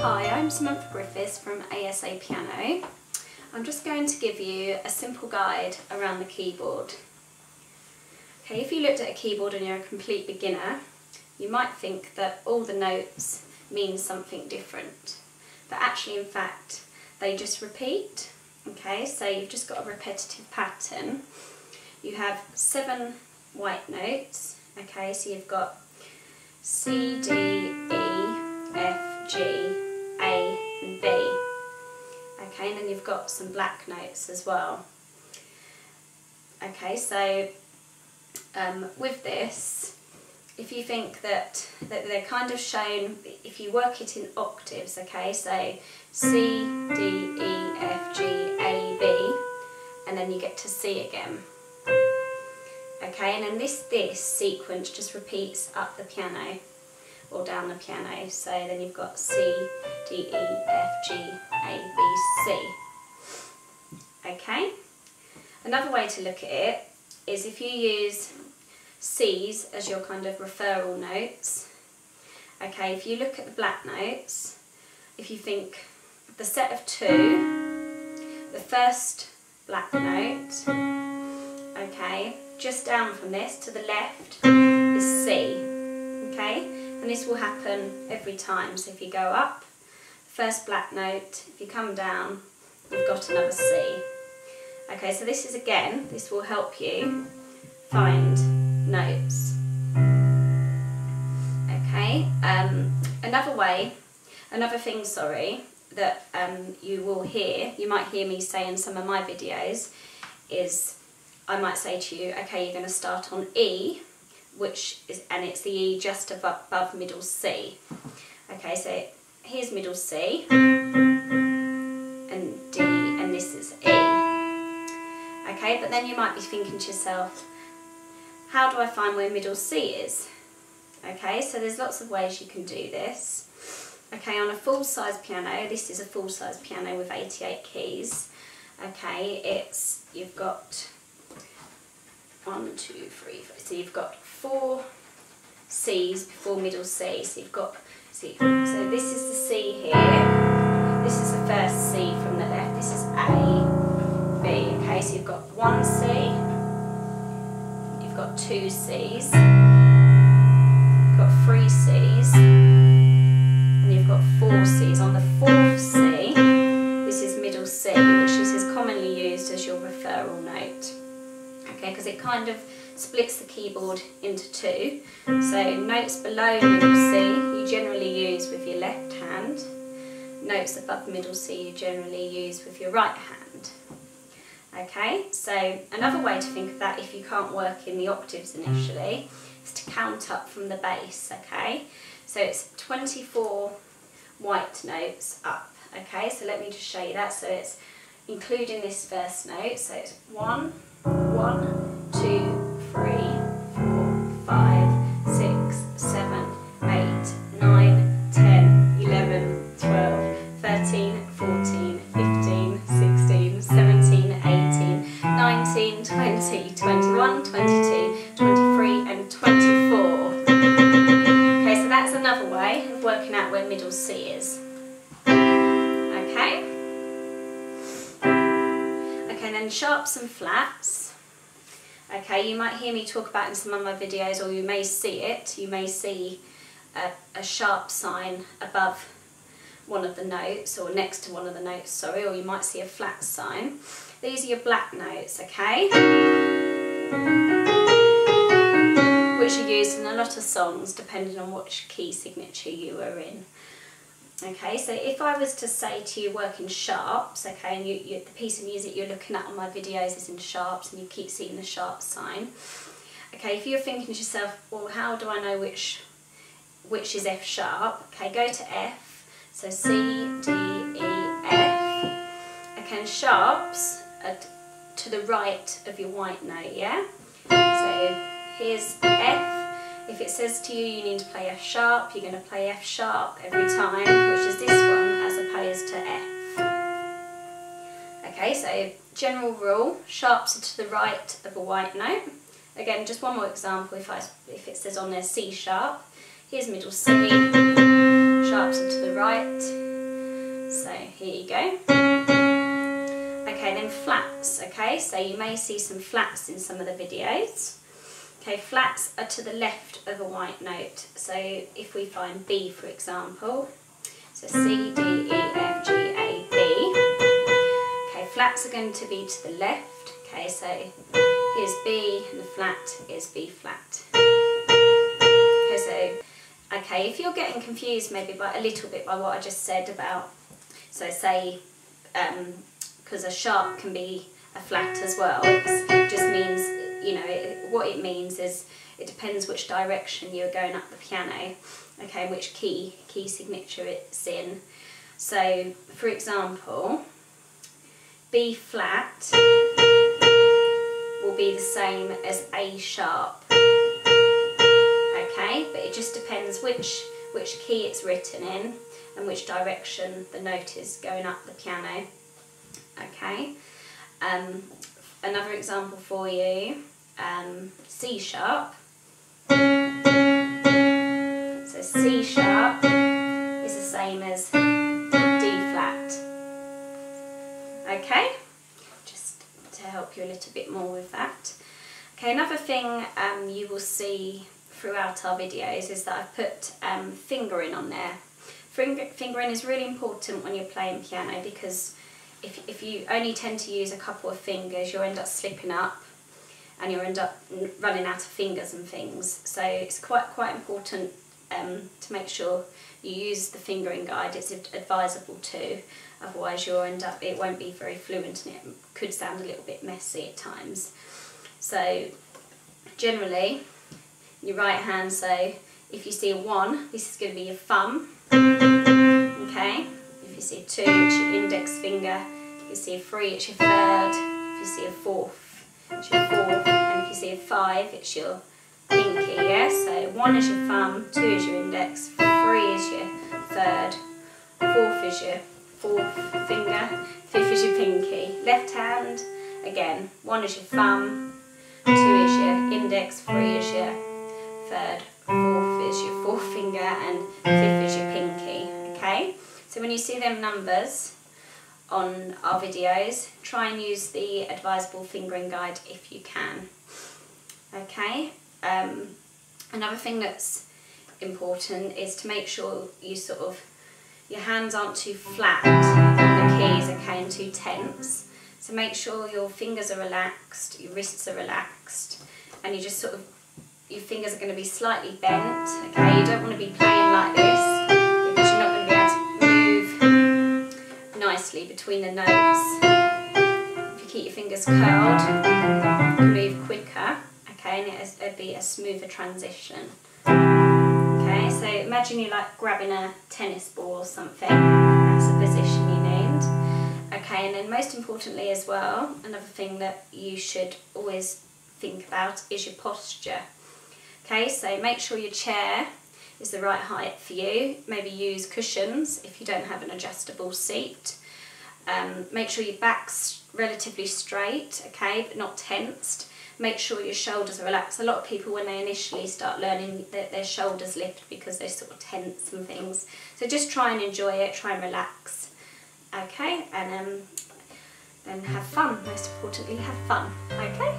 Hi, I'm Samantha Griffiths from A.S.A.Piano. I'm just going to give you a simple guide around the keyboard. Okay, if you looked at a keyboard and you're a complete beginner, you might think that all the notes mean something different. But actually, in fact, they just repeat. Okay, so you've just got a repetitive pattern. You have 7 white notes. Okay, so you've got C, D, E, F, G, A and B. Okay, and then you've got some black notes as well. Okay, so with this, if you think that they're kind of shown, if you work it in octaves, okay, so C, D, E, F, G, A, B, and then you get to C again. Okay, and then this sequence just repeats up the piano or down the piano. So then you've got C, D, E, F, G, A, B, C. Okay? Another way to look at it is if you use C's as your kind of referral notes. Okay, if you look at the black notes, if you think the set of 2, the first black note, okay, just down from this to the left is C, okay, and this will happen every time. So if you go up, first black note, if you come down, you've got another C. Okay, so this is again, this will help you find notes. Okay, another thing, sorry, that you might hear me say in some of my videos is, I might say to you, okay, you're going to start on E, and it's the E just above middle C. Okay, so here's middle C, and D, and this is E. Okay, but then you might be thinking to yourself, how do I find where middle C is? Okay, so there's lots of ways you can do this. Okay, on a full-size piano, this is a full-size piano with 88 keys. Okay, you've got 1, 2, 3, 4. So you've got 4 C's before middle C. So you've got, so this is the C here. This is the first C from the left. This is A, B. Okay, so you've got 1 C. You've got 2 C's. You've got 3 C's. And you've got 4 C's. On the 4th C, this is middle C, which is commonly used as your referral note. Okay, because it kind of splits the keyboard into 2. So notes below middle C you generally use with your left hand. Notes above middle C you generally use with your right hand. Okay, so another way to think of that if you can't work in the octaves initially is to count up from the bass. Okay, so it's 24 white notes up. Okay, so let me just show you that. So it's including this first note, so it's 1, 1, 2, 3, 4, 5, 6, 7, 8, 9, 10, 11, 12, 13, 14, 15, 16, 17, 18, 19, 20, 21, 22, 23 and 24. Okay, so that's another way of working out where middle C is. Okay? Okay, then sharps and flats. Okay, you might hear me talk about in some of my videos, or you may see it. You may see a sharp sign above one of the notes, or next to one of the notes, sorry, or you might see a flat sign. These are your black notes, okay? Which are used in a lot of songs, depending on which key signature you are in. Okay, so if I was to say to you work in sharps, okay, and the piece of music you're looking at on my videos is in sharps and you keep seeing the sharp sign, okay, if you're thinking to yourself, well, how do I know which is F sharp? Okay, go to F, so C, D, E, F, okay, and sharps are to the right of your white note, yeah? So here's F. If it says to you you need to play F sharp, you're going to play F sharp every time, which is this one, as opposed to F. Okay, so general rule, sharps are to the right of a white note. Again, just one more example, if it says on there C sharp, here's middle C, sharps are to the right, So here you go. Okay, then flats. Okay, so you may see some flats in some of the videos. Okay, flats are to the left of a white note. So if we find B, for example, so C, D, E, F, G, A, B. Okay, flats are going to be to the left. Okay, so here's B and the flat is B flat. Okay, so okay, if you're getting confused maybe by a little bit by what I just said about, so say, because a sharp can be a flat as well, it just means, you know, what it means is it depends which direction you're going up the piano, okay, which key signature it's in. So, for example, B flat will be the same as A sharp, okay, but it just depends which key it's written in and which direction the note is going up the piano, okay. Another example for you, C sharp. So C sharp is the same as D flat. Okay, just to help you a little bit more with that. Okay, another thing you will see throughout our videos is that I've put fingering on there. Fingering is really important when you're playing piano, because if you only tend to use a couple of fingers, you'll end up slipping up and you'll end up running out of fingers and things. So it's quite important to make sure you use the fingering guide. It's advisable too, otherwise you'll end up, it won't be very fluent and it could sound a little bit messy at times. So generally, your right hand, so if you see a 1, this is going to be your thumb, okay? If you see a 2, it's your index finger. If you see a 3, it's your 3rd. If you see a 4th, it's your 4th. And if you see a 5, it's your pinky, yeah? So 1 is your thumb, 2 is your index, 3 is your 3rd, 4th is your 4th finger, 5th is your pinky. Left hand, again, 1 is your thumb, 2 is your index, 3 is your 3rd, 4th is your 4th finger, and 5th is your pinky, okay? So when you see them numbers on our videos, try and use the advisable fingering guide if you can, okay? Another thing that's important is to make sure you your hands aren't too flat on the keys, okay, and too tense. So make sure your fingers are relaxed, your wrists are relaxed, and you just your fingers are going to be slightly bent, okay? You don't want to be playing like this because you're not going to be able to move nicely between the notes. If you keep your fingers curled, you can move quicker, okay, and it'll be a smoother transition. Okay, so imagine you're like grabbing a tennis ball or something. That's the position you need. Okay, and then most importantly as well, another thing that you should always think about is your posture. Okay, so make sure your chair is the right height for you. Maybe use cushions if you don't have an adjustable seat. Make sure your back's relatively straight, okay, but not tensed. Make sure your shoulders are relaxed. A lot of people, when they initially start learning, their shoulders lift because they're sort of tense and things. So just try and enjoy it, try and relax, okay, and then have fun. Most importantly, have fun, okay.